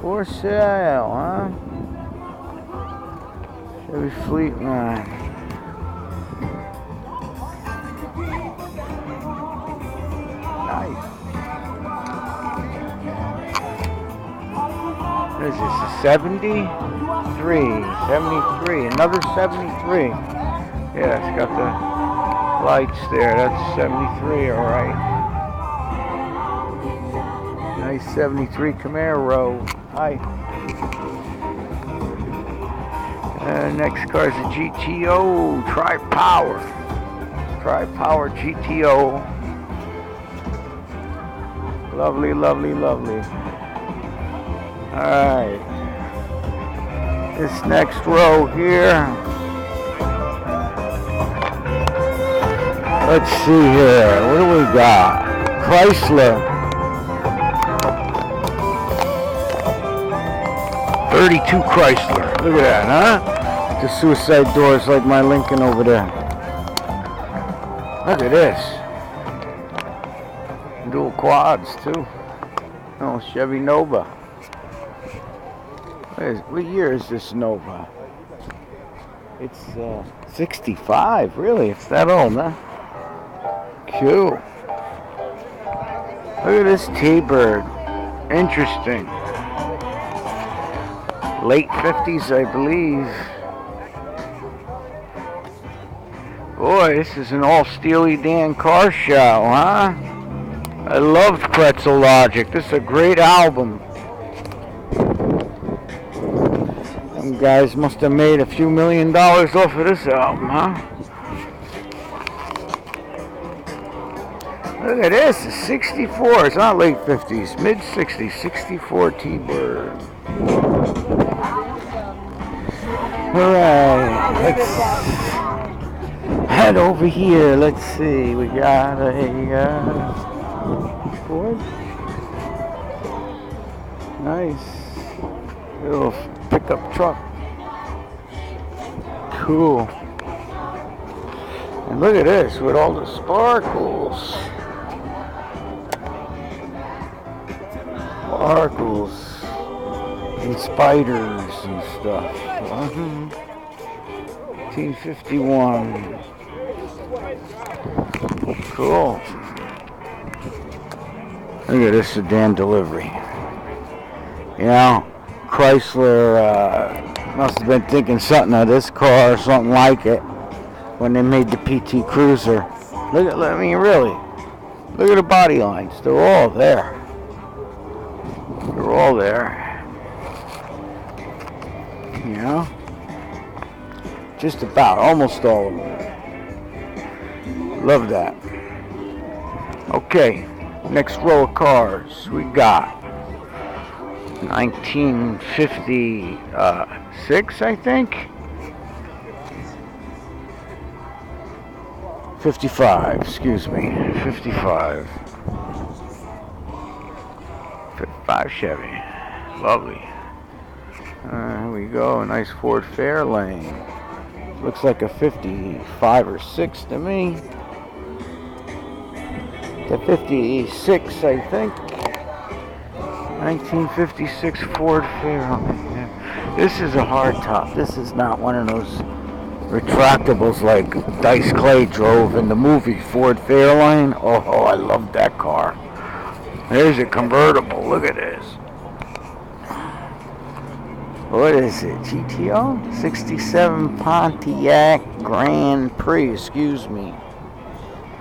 For sale, huh? Chevy Fleetline. Nice. What is this? A 73. Another 73. Yeah, it's got the lights there. That's 73, alright. Nice 73 Camaro. Hi. Next car is a GTO Tri-Power. Tri-Power GTO. Lovely, lovely, lovely. Alright. This next row here. Let's see here. What do we got? Chrysler. 32 Chrysler. Look at that, huh? The suicide doors like my Lincoln over there. Look at this. Dual quads too. Oh, Chevy Nova. What year is this Nova? It's 65, really? It's that old, huh? Cool. Look at this T-Bird. Interesting. Late 50s, I believe. Boy, this is an all Steely Dan car show, huh? I loved Pretzel Logic. This is a great album. Them guys must have made a few $1 million off of this album, huh? Look at this, it's 64. It's not late 50s, mid 60s, 64 T-Bird. Alright, let's head over here. Let's see, we got a Ford. Nice little pickup truck. Cool. And look at this with all the sparkles. Sparkles and spiders and stuff. 1951. Cool. Look at this sedan delivery. You know, Chrysler must have been thinking something of this car or something like it when they made the PT Cruiser. Look at, I mean, really, look at the body lines. They're all there. They're all there. You know, just about, almost all of them. Love that. Okay, next row of cars we got 1956, I think. 55, excuse me, 55. 55 Chevy, lovely. Here we go, a nice Ford Fairlane. Looks like a 55 or 6 to me. The 56, I think. 1956 Ford Fairlane. This is a hardtop. This is not one of those retractables like Dice Clay drove in the movie Ford Fairlane. Oh, I love that car. There's a convertible. Look at this. What is it? GTO? 67 Pontiac Grand Prix. Excuse me.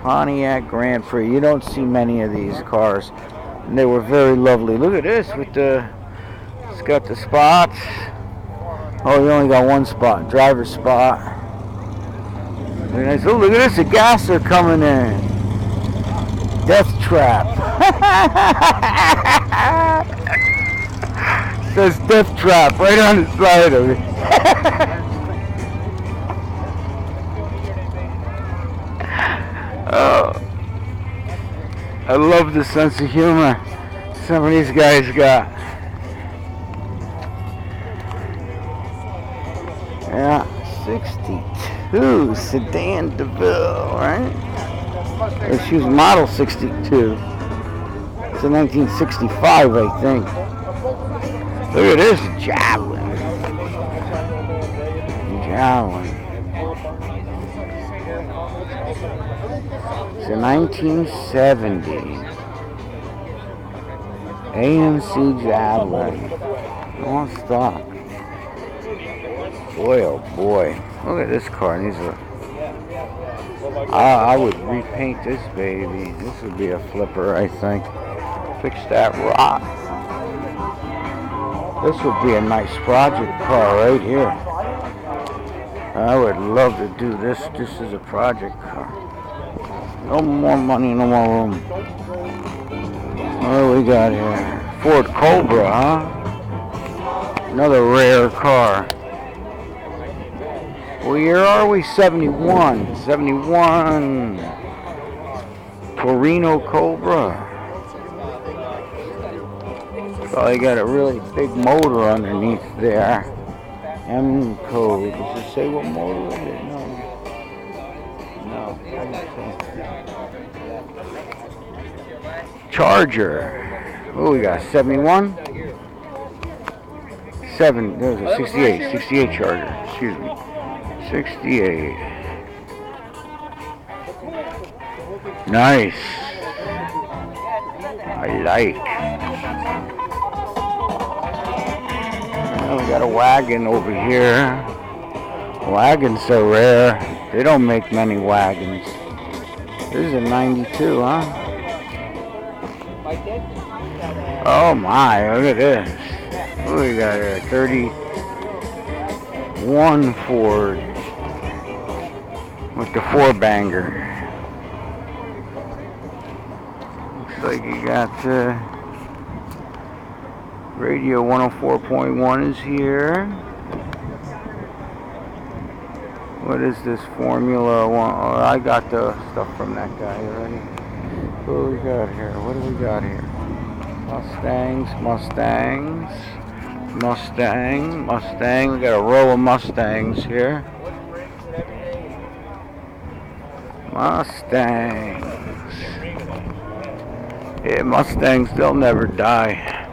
Pontiac Grand Prix. You don't see many of these cars. And they were very lovely. Look at this with the... It's got the spots. Oh, you only got one spot. Driver's spot. Very nice. Oh, look at this. A gasser coming in. Death Trap. It says Death Trap right on the side of it. Oh, I love the sense of humor some of these guys got. Yeah, 62 Sedan DeVille, right? She was model 62. It's a 1965, I think. Look at this Javelin. Javelin. It's a 1970 AMC Javelin. All stock. Boy, oh boy. Look at this car. I would repaint this baby. This would be a flipper, I think. Fix that rock. This would be a nice project car right here. I would love to do this just as a project car. No more money, no more room. What do we got here? Ford Cobra, huh? Another rare car. What year are we? 71. 71. Torino Cobra. Probably got a really big motor underneath there. M code. Does it say what motor it is? No. Charger. Oh, we got 71. There's a 68. 68 Charger. Excuse me. 68. Nice. I like. Well, we got a wagon over here. Wagons are rare. They don't make many wagons. This is a 92, huh? Oh my, look at this. What do we got here? 31 Ford with the 4-banger. Looks like you got radio 104.1 is here. What is this Formula One? Oh, I got the stuff from that guy already. What do we got here? What do we got here? Mustang. We got a row of Mustangs here. Mustangs. Yeah, Mustangs, they'll never die.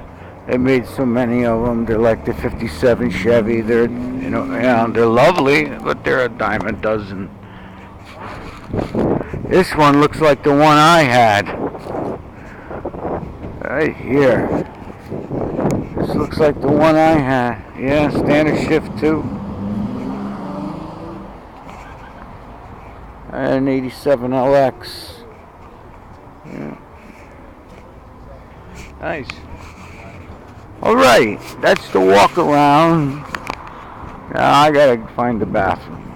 They made so many of them. They're like the 57 Chevy. They're, they're lovely, but they're a dime a dozen. This one looks like the one I had. Right here. This looks like the one I had. Yeah, standard shift too. And 87 LX. Yeah. Nice. Alright, that's the walk around. Now I gotta find the bathroom.